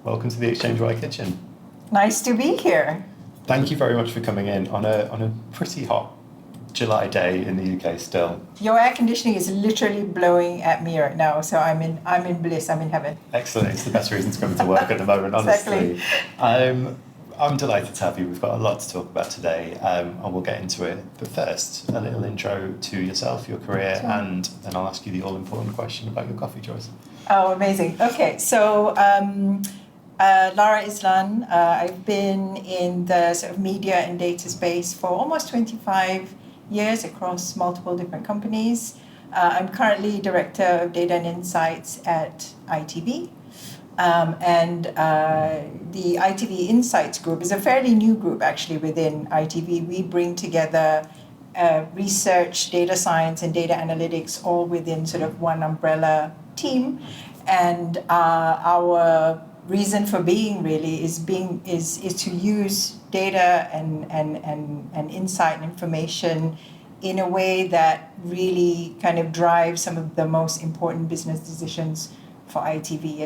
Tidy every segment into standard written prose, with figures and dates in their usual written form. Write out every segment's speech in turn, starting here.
welcome to the ExchangeWire kitchen. Nice to be here. Thank you very much for coming in on a pretty hot July day in the UK still. Your air conditioning is literally blowing at me right now, so I'm in bliss. I'm in heaven. Excellent. It's the best reason to come to work at the moment, honestly. Exactly. I'm delighted to have you. We've got a lot to talk about today, and we'll get into it. But first, a little intro to yourself, your career, Sure. And then I'll ask you the all-important question about your coffee choice. Oh, amazing. Okay, so Lara Izlan. I've been in the sort of media and data space for almost 25 years across multiple different companies. I'm currently Director of Data and Insights at ITV. The ITV Insights Group is a fairly new group actually within ITV. We bring together research, data science, and data analytics all within sort of one umbrella team. And our reason for being really is to use data and insight and information in a way that really kind of drives some of the most important business decisions for ITV.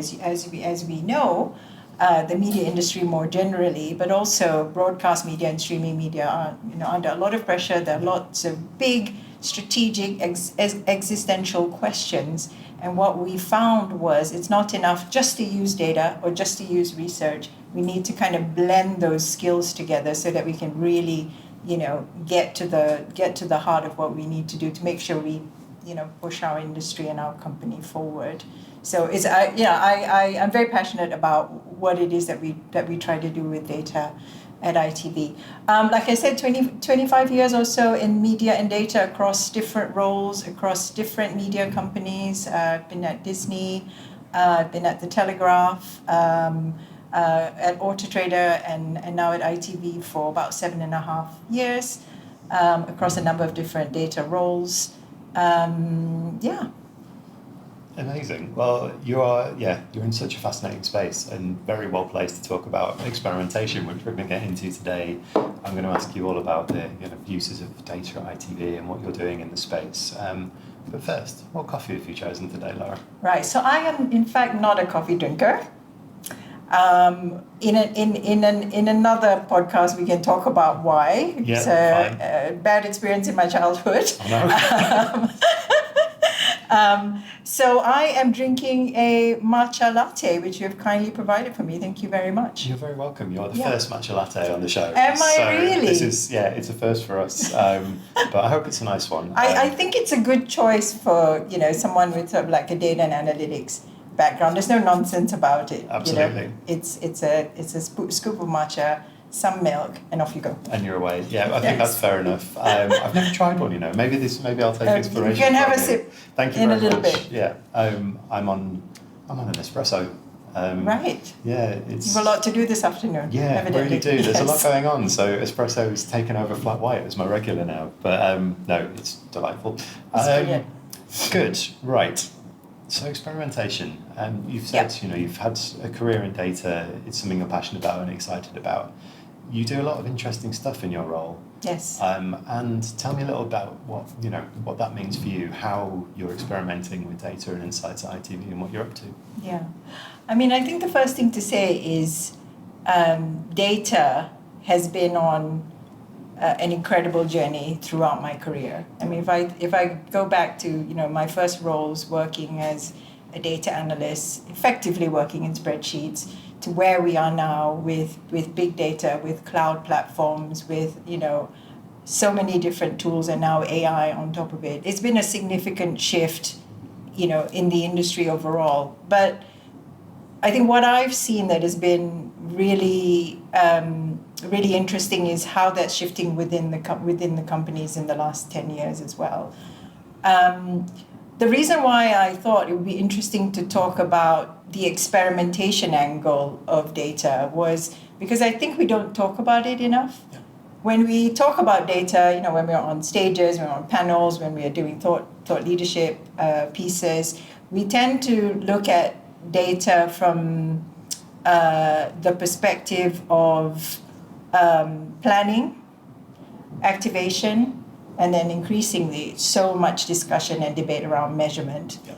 As we know, the media industry more generally, but also broadcast media and streaming media are under a lot of pressure. There are lots of big strategic existential questions. And what we found was it's not enough just to use data or just to use research. We need to kind of blend those skills together so that we can really, get to the heart of what we need to do to make sure we, push our industry and our company forward. So I'm very passionate about what it is that we try to do with data at ITV. Like I said, 25 years or so in media and data across different roles, across different media companies. I've been at Disney, I've been at The Telegraph, at Autotrader, and now at ITV for about 7.5 years, across a number of different data roles. Amazing. Well, you're in such a fascinating space and very well placed to talk about experimentation, which we're going to get into today. I'm going to ask you all about the uses of data at ITV and what you're doing in the space. But first, what coffee have you chosen today, Lara? Right. So I am, in fact, not a coffee drinker. In another podcast, we can talk about why. Yeah, it's a bad experience in my childhood. Oh, no. So I am drinking a matcha latte, which you have kindly provided for me. Thank you very much. You're very welcome. You're the first matcha latte on the show. Am I really? This is, it's a first for us. But I hope it's a nice one. I think it's a good choice for, someone with sort of like a data and analytics background. There's no nonsense about it. Absolutely. It's a scoop of matcha, some milk, and off you go. And you're away. Yeah, I think that's fair enough. I've never tried one, Maybe I'll take inspiration. You can have a sip. Thank you in very a little much. bit. Yeah. I'm on an espresso. Right. Yeah, it's. You've a lot to do this afternoon. Yeah, evidently. really do. There's a lot going on. So espresso's taken over flat white as my regular now. But no, it's delightful. It's brilliant. Good. Right. So experimentation. You've said you've had a career in data. It's something you're passionate about and excited about. You do a lot of interesting stuff in your role. Yes. And tell me a little about what that means for you, how you're experimenting with data and insights at ITV and what you're up to. Yeah. I think the first thing to say is data has been on an incredible journey throughout my career. If I go back to my first roles working as a data analyst, effectively working in spreadsheets, to where we are now with big data, with cloud platforms, with so many different tools, and now AI on top of it. It's been a significant shift, in the industry overall. But I think what I've seen that has been really really interesting is how that's shifting within the companies in the last 10 years as well. The reason why I thought it would be interesting to talk about the experimentation angle of data was because I think we don't talk about it enough. Yeah. When we talk about data, when we're on stages, when we're on panels, when we are doing thought leadership pieces, we tend to look at data from the perspective of planning, activation, and then increasingly so much discussion and debate around measurement. Yeah.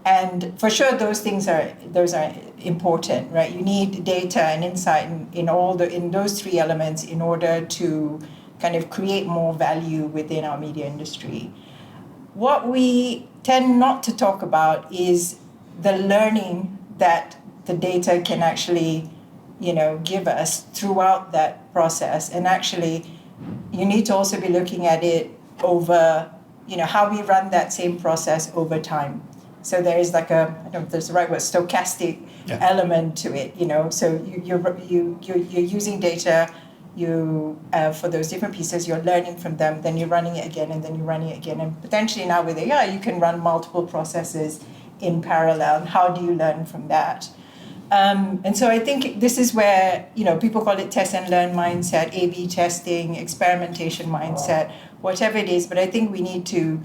And for sure, those are important, right? You need data and insight in those three elements in order to kind of create more value within our media industry. What we tend not to talk about is the learning that the data can actually, give us throughout that process. And actually, you need to also be looking at it over, how we run that same process over time. So there is like I don't know if there's the right word, stochastic element to it, So you're using data, for those different pieces, you're learning from them, then you're running it again, and then you're running it again. And potentially now with AI, you can run multiple processes in parallel. How do you learn from that? And so I think this is where, people call it test and learn mindset, A/B testing, experimentation mindset, whatever it is. But I think we need to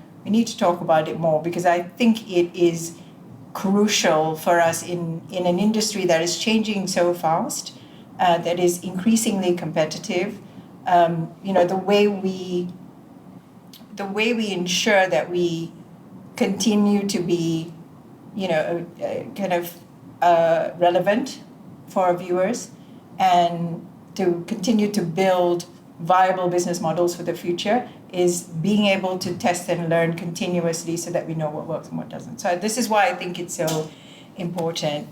talk about it more, because I think it is crucial for us in an industry that is changing so fast, that is increasingly competitive. The way we ensure that we continue to be, kind of relevant for our viewers, and to continue to build viable business models for the future is being able to test and learn continuously so that we know what works and what doesn't. So this is why I think it's so important.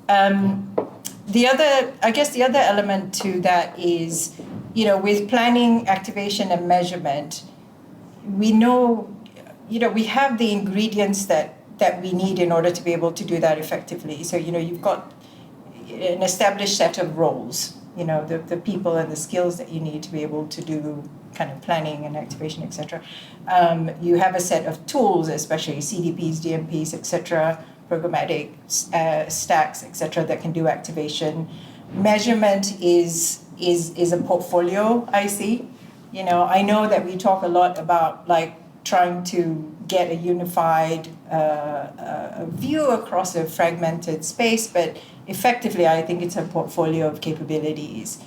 The other element to that is, with planning, activation, and measurement, we know, we have the ingredients that we need in order to be able to do that effectively. So, you've got an established set of roles, the people and the skills that you need to be able to do kind of planning and activation, etc. You have a set of tools, especially CDPs, DMPs, etc., programmatic stacks, etc., that can do activation. Measurement is a portfolio, I see. I know that we talk a lot about trying to get a unified view across a fragmented space, but effectively, I think it's a portfolio of capabilities.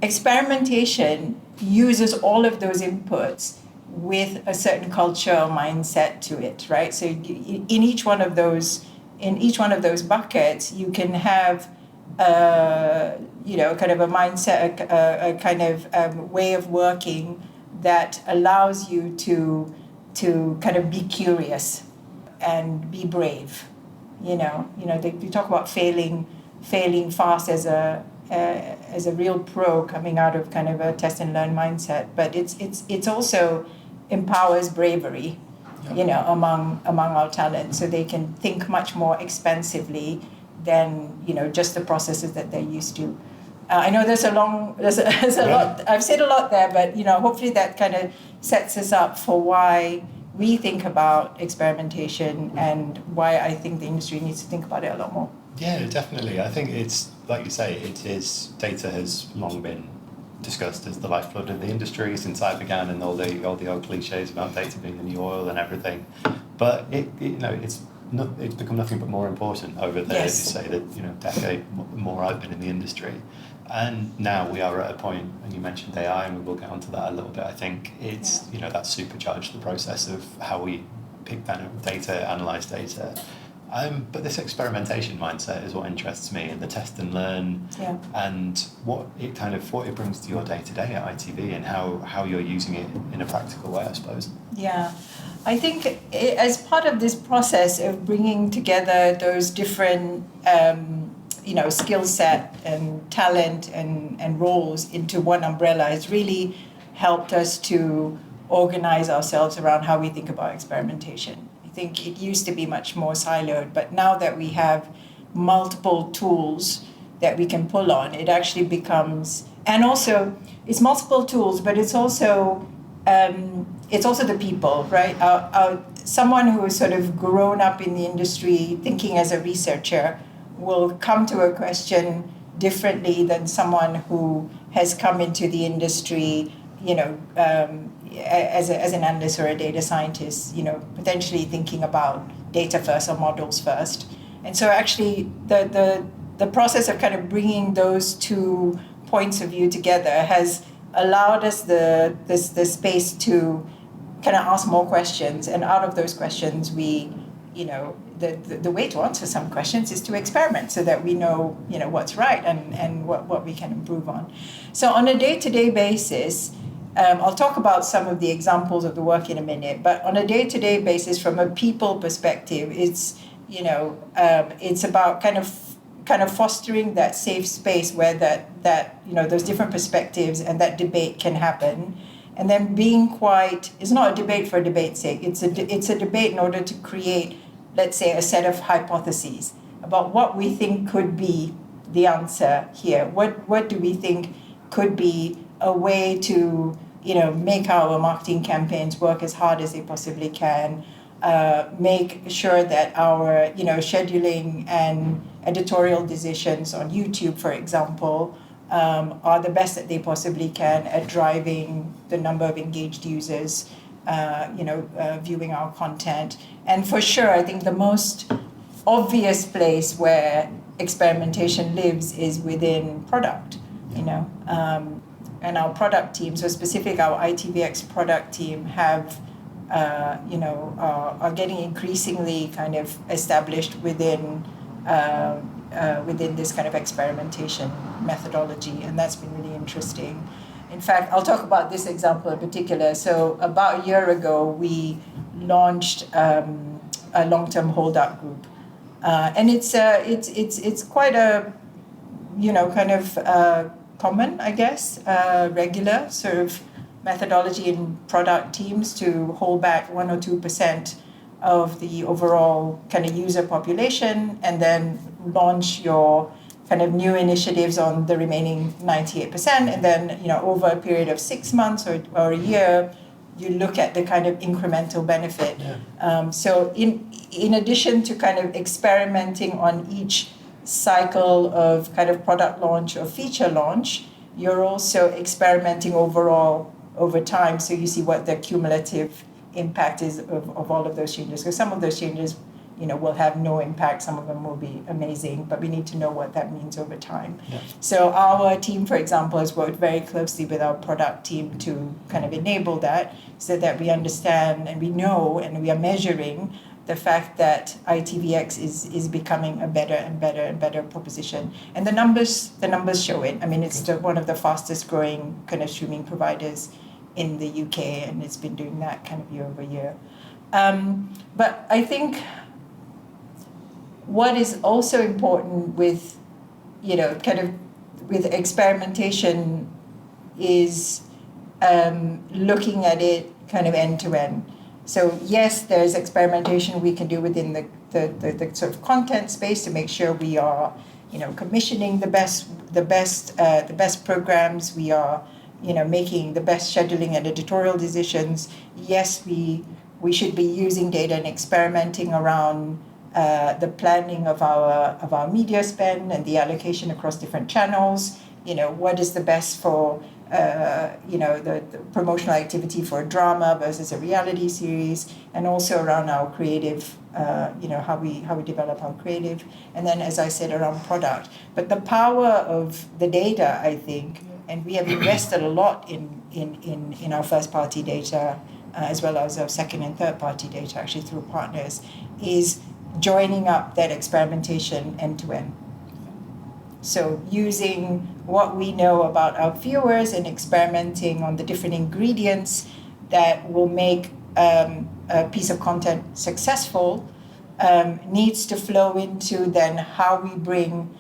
Experimentation uses all of those inputs with a certain culture or mindset to it, right? So in each one of those buckets, you can have kind of a mindset, a kind of way of working that allows you to kind of be curious and be brave. You talk about failing fast as a real pro coming out of kind of a test and learn mindset, but it's also empowers bravery, among our talent, so they can think much more expansively than just the processes that they're used to. I know there's a lot. I've said a lot there, but hopefully that kind of sets us up for why we think about experimentation and why I think the industry needs to think about it a lot more. Yeah, definitely. I think it's like you say. Data has long been discussed as the lifeblood of the industry since I began, and all the old cliches about data being the new oil and everything. But it's become nothing but more important over the, as you say, decade more I've been in the industry. And now we are at a point, and you mentioned AI, and we will get onto that a little bit. I think it's, that's supercharged the process of how we pick data, analyze data. But this experimentation mindset is what interests me, and the test and learn, and what it brings to your day-to-day at ITV, and how you're using it in a practical way, I suppose. Yeah. I think as part of this process of bringing together those different skill set and talent and roles into one umbrella has really helped us to organize ourselves around how we think about experimentation. I think it used to be much more siloed, but now that we have multiple tools that we can pull on, it actually becomes, and also it's multiple tools, but it's also the people, right? Someone who has sort of grown up in the industry thinking as a researcher will come to a question differently than someone who has come into the industry, as an analyst or a data scientist, potentially thinking about data first or models first. And so actually the process of kind of bringing those two points of view together has allowed us the space to kind of ask more questions, and out of those questions we the way to answer some questions is to experiment so that we know, what's right and what we can improve on. So on a day-to-day basis, I'll talk about some of the examples of the work in a minute, but on a day-to-day basis, from a people perspective, it's about kind of fostering that safe space where that those different perspectives and that debate can happen. And then it's not a debate for debate's sake. It's a debate in order to create, let's say, a set of hypotheses about what we think could be the answer here. What do we think could be a way to, make our marketing campaigns work as hard as they possibly can, make sure that our, scheduling and editorial decisions on YouTube, for example, are the best that they possibly can at driving the number of engaged users, viewing our content. And for sure, I think the most obvious place where experimentation lives is within product, and our product team, so specific, our ITVX product team are getting increasingly kind of established within this kind of experimentation methodology, and that's been really interesting. In fact, I'll talk about this example in particular. So about a year ago, we launched a long-term hold-up group, and it's quite a common, I guess, regular sort of methodology in product teams to hold back 1 or 2% of the overall kind of user population, and then launch your kind of new initiatives on the remaining 98%. And then, over a period of 6 months or a year, you look at the kind of incremental benefit. Yeah. So in addition to kind of experimenting on each cycle of kind of product launch or feature launch, you're also experimenting overall over time. So you see what the cumulative impact is of all of those changes. Because some of those changes, will have no impact. Some of them will be amazing, but we need to know what that means over time. Yeah. So our team, for example, has worked very closely with our product team to kind of enable that, so that we understand and we know and we are measuring the fact that ITVX is becoming a better and better and better proposition. And the numbers show it. I mean, it's one of the fastest growing kind of streaming providers in the UK, and it's been doing that kind of year over year. But I think what is also important with, with experimentation is looking at it kind of end to end. So yes, there's experimentation we can do within the sort of content space to make sure we are, commissioning the best programs. We are, making the best scheduling and editorial decisions. Yes, we should be using data and experimenting around the planning of our media spend and the allocation across different channels. What is the best for the promotional activity for a drama versus a reality series, and also around our creative, how we develop our creative, and then, as I said, around product. But the power of the data, I think, and we have invested a lot in our first-party data, as well as our second and third-party data, actually through partners, is joining up that experimentation end-to-end. So using what we know about our viewers and experimenting on the different ingredients that will make a piece of content successful needs to flow into then how we bring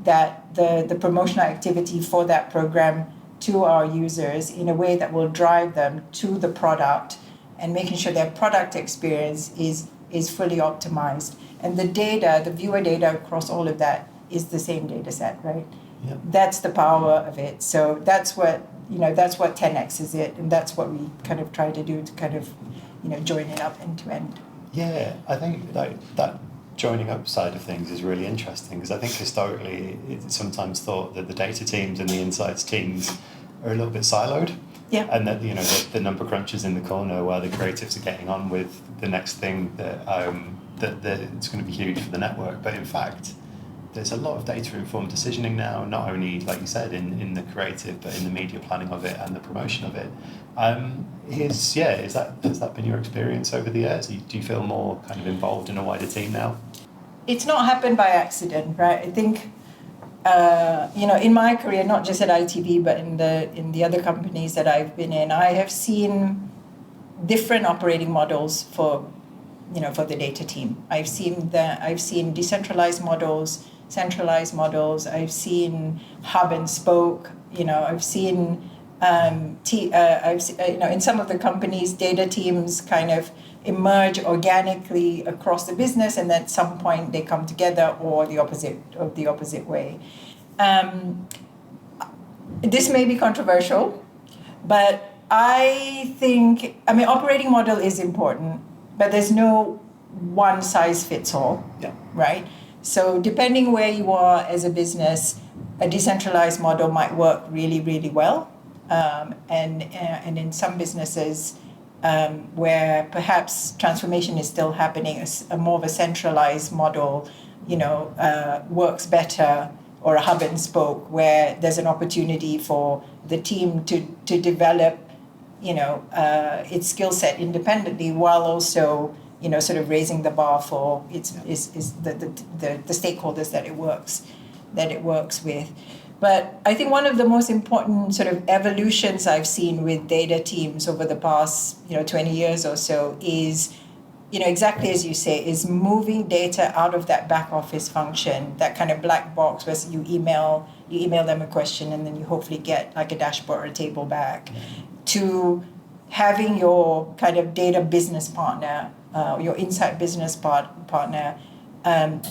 the promotional activity for that program to our users in a way that will drive them to the product, and making sure their product experience is fully optimized. And the data, the viewer data across all of that, is the same data set, right? Yep. That's the power of it. So that's what 10x is it, and that's what we kind of try to do to kind of, join it up end to end. Yeah, I think that joining up side of things is really interesting, because I think historically it's sometimes thought that the data teams and the insights teams are a little bit siloed. Yeah. And that the number crunchers in the corner while the creatives are getting on with the next thing that it's going to be huge for the network. But in fact, there's a lot of data-informed decisioning now, not only, like you said, in the creative, but in the media planning of it and the promotion of it. Has that been your experience over the years? Do you feel more kind of involved in a wider team now? It's not happened by accident, right? I think, in my career, not just at ITV, but in the other companies that I've been in, I have seen different operating models for the data team. I've seen decentralized models, centralized models. I've seen hub and spoke. I've seen in some of the companies, data teams kind of emerge organically across the business, and then at some point they come together, or the opposite way. This may be controversial, but I think, operating model is important, but there's no one size fits all, right? So depending where you are as a business, a decentralized model might work really, really well. And in some businesses where perhaps transformation is still happening, a more of a centralized model, works better, or a hub and spoke where there's an opportunity for the team to develop, its skill set independently, while also, sort of raising the bar for the stakeholders that it works with. But I think one of the most important sort of evolutions I've seen with data teams over the past, 20 years or so is, exactly as you say, is moving data out of that back office function, that kind of black box where you email them a question and then you hopefully get like a dashboard or a table back, to having your kind of data business partner, your insight business partner,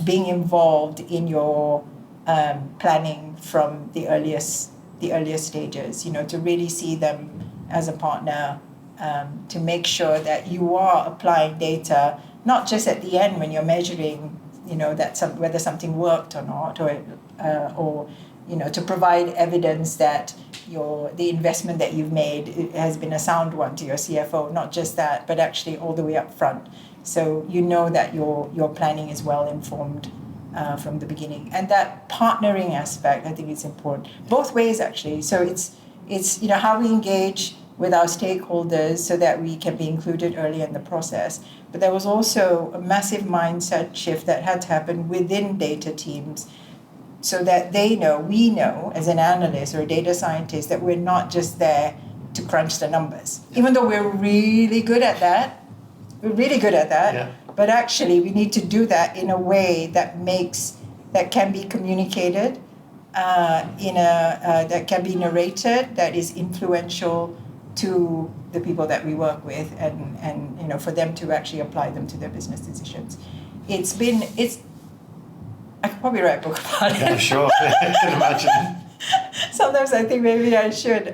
being involved in your planning from the earliest stages, to really see them as a partner, to make sure that you are applying data, not just at the end when you're measuring, whether something worked or not, or to provide evidence that the investment that you've made has been a sound one to your CFO, not just that, but actually all the way up front. So that your planning is well informed from the beginning. And that partnering aspect, I think, is important. Both ways, actually. So it's how we engage with our stakeholders so that we can be included early in the process. But there was also a massive mindset shift that had to happen within data teams, so that we know as an analyst or a data scientist that we're not just there to crunch the numbers. Even though we're really good at that, but actually we need to do that in a way that can be communicated, that can be narrated, that is influential to the people that we work with, and for them to actually apply them to their business decisions. I could probably write a book about it. Yeah, sure. I can imagine. Sometimes I think maybe I should,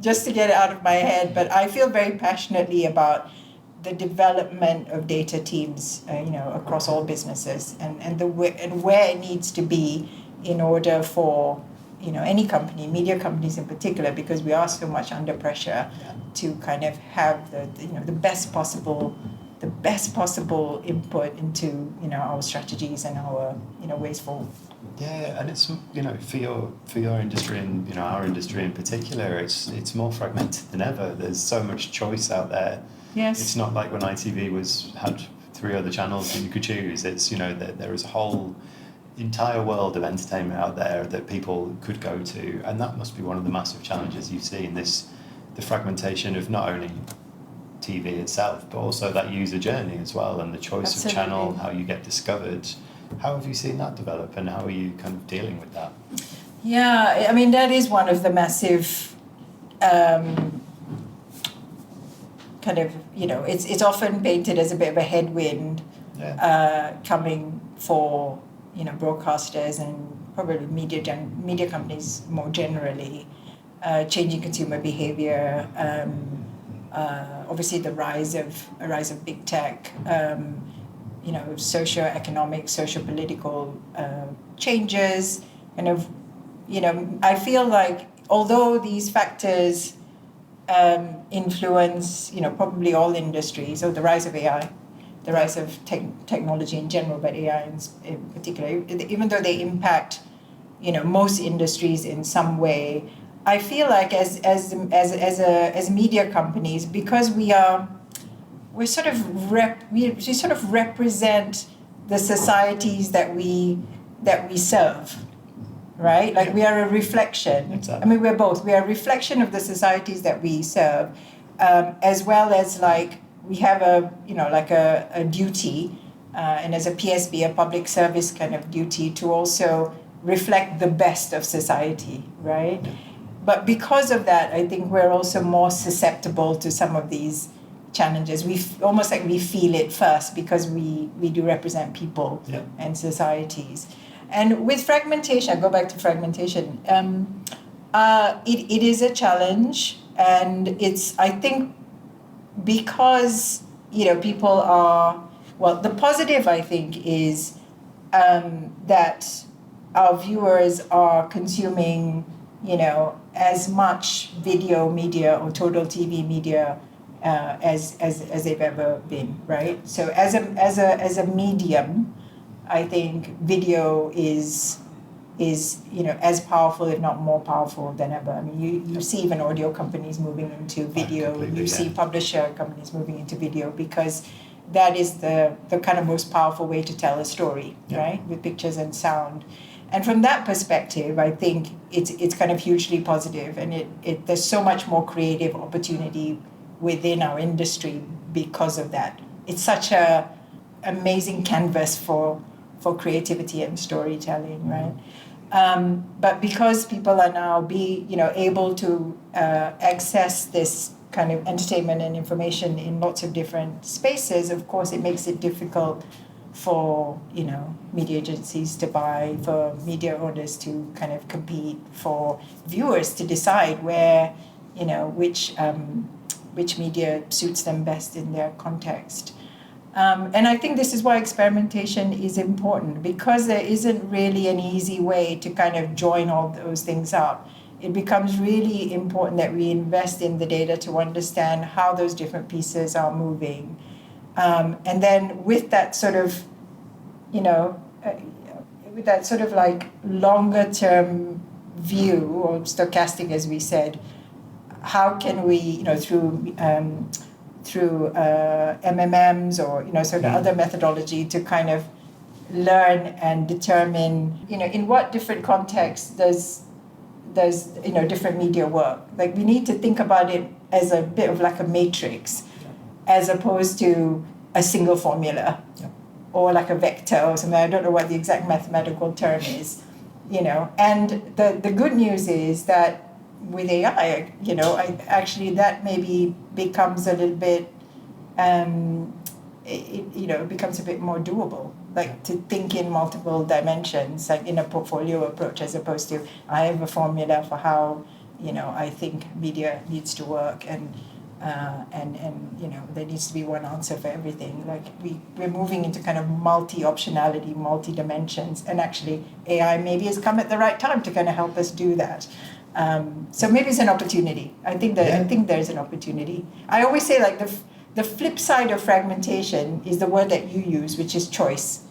just to get it out of my head. But I feel very passionately about the development of data teams, across all businesses, and where it needs to be in order for, any company, media companies in particular, because we are so much under pressure to kind of have the best possible input into our strategies and our ways forward. Yeah, and it's for your industry and our industry in particular, it's more fragmented than ever. There's so much choice out there. Yes. It's not like when ITV had 3 other channels that you could choose. It's there is a whole entire world of entertainment out there that people could go to, and that must be one of the massive challenges you see in the fragmentation of not only TV itself, but also that user journey as well, and the choice Absolutely. of channel, how you get discovered. How have you seen that develop, and how are you kind of dealing with that? Yeah, that is one of the massive kind of, it's often painted as a bit of a headwind coming for, broadcasters and probably media companies more generally, changing consumer behavior, obviously the rise of big tech, socio-economic, socio-political changes, I feel like although these factors influence, probably all industries, or the rise of AI, the rise of technology in general, but AI in particular, even though they impact, most industries in some way, I feel like as media companies, because we sort of represent the societies that we serve, right? Like we are a reflection. Exactly. I mean, we're both. We are a reflection of the societies that we serve, as well as like we have a duty, and as a PSB, a public service kind of duty to also reflect the best of society, right? Yeah. But because of that, I think we're also more susceptible to some of these challenges. Almost like we feel it first because we do represent people and societies. And with fragmentation, I go back to fragmentation. It is a challenge, and it's, I think, because people are, well, the positive I think is that our viewers are consuming as much video media or total TV media as they've ever been, right? So as a medium, I think video is as powerful, if not more powerful than ever. I mean, you see even audio companies moving into video. You see publisher companies moving into video because that is the kind of most powerful way to tell a story, right? With pictures and sound. And from that perspective, I think it's kind of hugely positive, and there's so much more creative opportunity within our industry because of that. It's such a amazing canvas for creativity and storytelling, right? But because people are now able to access this kind of entertainment and information in lots of different spaces, of course, it makes it difficult for media agencies to buy, for media owners to kind of compete, for viewers to decide where which media suits them best in their context. And I think this is why experimentation is important, because there isn't really an easy way to kind of join all those things up. It becomes really important that we invest in the data to understand how those different pieces are moving. And then with that sort of, like longer term view, or stochastic as we said, how can we, through MMMs or sort of other methodology to kind of learn and determine, in what different contexts does different media work. Like we need to think about it as a bit of like a matrix, as opposed to a single formula or like a vector or something. I don't know what the exact mathematical term is, And the good news is that with AI, actually that maybe becomes a little bit, it becomes a bit more doable. Like to think in multiple dimensions, like in a portfolio approach, as opposed to I have a formula for how, I think media needs to work, and there needs to be one answer for everything. Like we're moving into kind of multi-optionality, multi-dimensions, and actually AI maybe has come at the right time to kind of help us do that. So maybe it's an opportunity. I think there's an opportunity. I always say like the flip side of fragmentation is the word that you use, which is choice.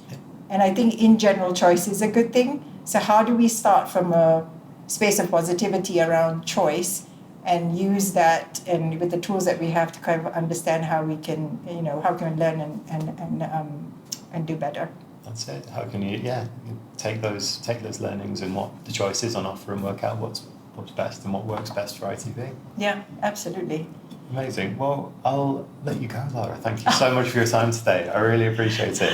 And I think in general, choice is a good thing. So how do we start from a space of positivity around choice and use that, and with the tools that we have to kind of understand how we can, how can we learn and do better? That's it. How can you take those learnings and what the choices on offer and work out what's best and what works best for ITV? Yeah, absolutely. Amazing. Well, I'll let you go, Lara. Thank you so much for your time today. I really appreciate it.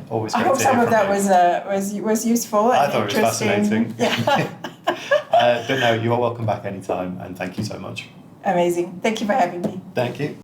Always great to hear from you. I hope some of that was useful and I thought it was fascinating. Yeah. But no, you are welcome back anytime, and thank you so much. Amazing. Thank you for having me. Thank you.